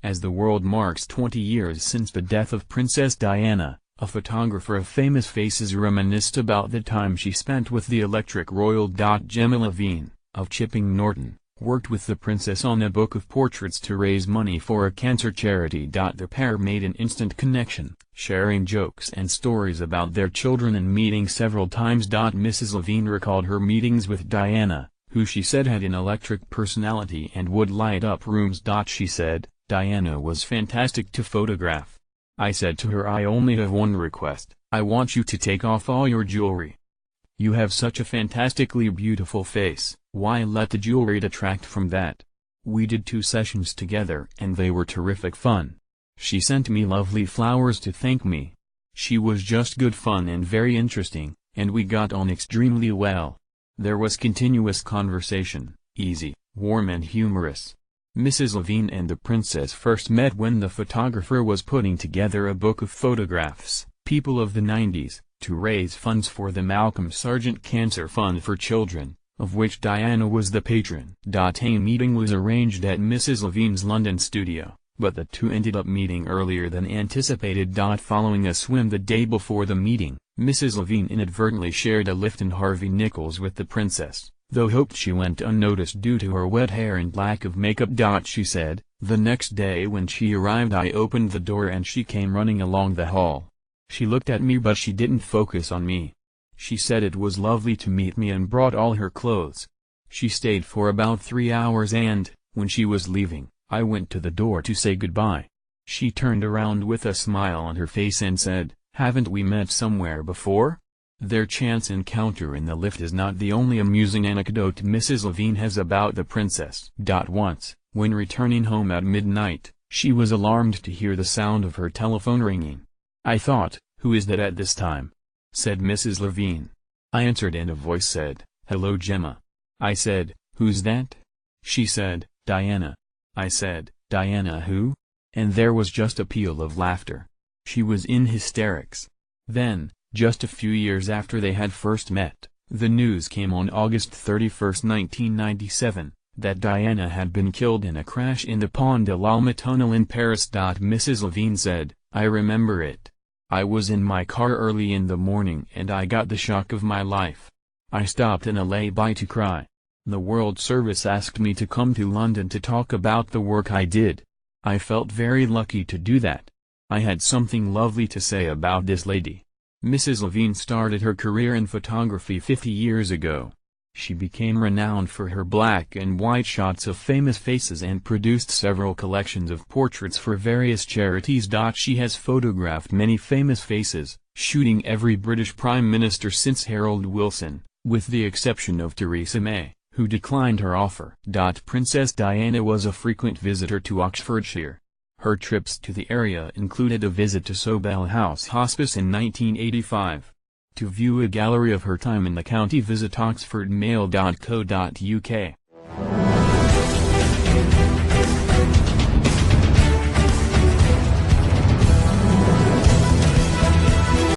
As the world marks 20 years since the death of Princess Diana, a photographer of famous faces reminisced about the time she spent with the electric royal. Gemma Levine, of Chipping Norton, worked with the princess on a book of portraits to raise money for a cancer charity. The pair made an instant connection, sharing jokes and stories about their children and meeting several times. Mrs. Levine recalled her meetings with Diana, who she said had an electric personality and would light up rooms. She said, "Diana was fantastic to photograph. I said to her, I only have one request, I want you to take off all your jewelry. You have such a fantastically beautiful face, why let the jewelry detract from that?" We did 2 sessions together and they were terrific fun. She sent me lovely flowers to thank me. She was just good fun and very interesting, and we got on extremely well. There was continuous conversation, easy, warm and humorous. Mrs. Levine and the princess first met when the photographer was putting together a book of photographs, People of the 90s, to raise funds for the Malcolm Sargent Cancer Fund for Children, of which Diana was the patron. A meeting was arranged at Mrs. Levine's London studio, but the two ended up meeting earlier than anticipated. Following a swim the day before the meeting, Mrs. Levine inadvertently shared a lift in Harvey Nichols with the princess, though hoped she went unnoticed due to her wet hair and lack of makeup. She said, "The next day when she arrived I opened the door and she came running along the hall. She looked at me but she didn't focus on me. She said it was lovely to meet me and brought all her clothes. She stayed for about 3 hours and, when she was leaving, I went to the door to say goodbye. She turned around with a smile on her face and said, 'Haven't we met somewhere before?'" Their chance encounter in the lift is not the only amusing anecdote Mrs. Levine has about the princess. Once, when returning home at midnight, she was alarmed to hear the sound of her telephone ringing. "I thought, who is that at this time?" said Mrs. Levine. I answered and a voice said, "Hello Gemma." I said, "Who's that?" She said, "Diana." I said, "Diana who?" And there was just a peal of laughter. She was in hysterics. Then, just a few years after they had first met, the news came on August 31, 1997, that Diana had been killed in a crash in the Pont de l'Alma tunnel in Paris. Mrs. Levine said, "I remember it. I was in my car early in the morning and I got the shock of my life. I stopped in a lay-by to cry. The World Service asked me to come to London to talk about the work I did. I felt very lucky to do that. I had something lovely to say about this lady." Mrs. Levine started her career in photography 50 years ago. She became renowned for her black and white shots of famous faces and produced several collections of portraits for various charities. She has photographed many famous faces, shooting every British Prime Minister since Harold Wilson, with the exception of Theresa May, who declined her offer. Princess Diana was a frequent visitor to Oxfordshire. Her trips to the area included a visit to Sobel House Hospice in 1985. To view a gallery of her time in the county visit oxfordmail.co.uk.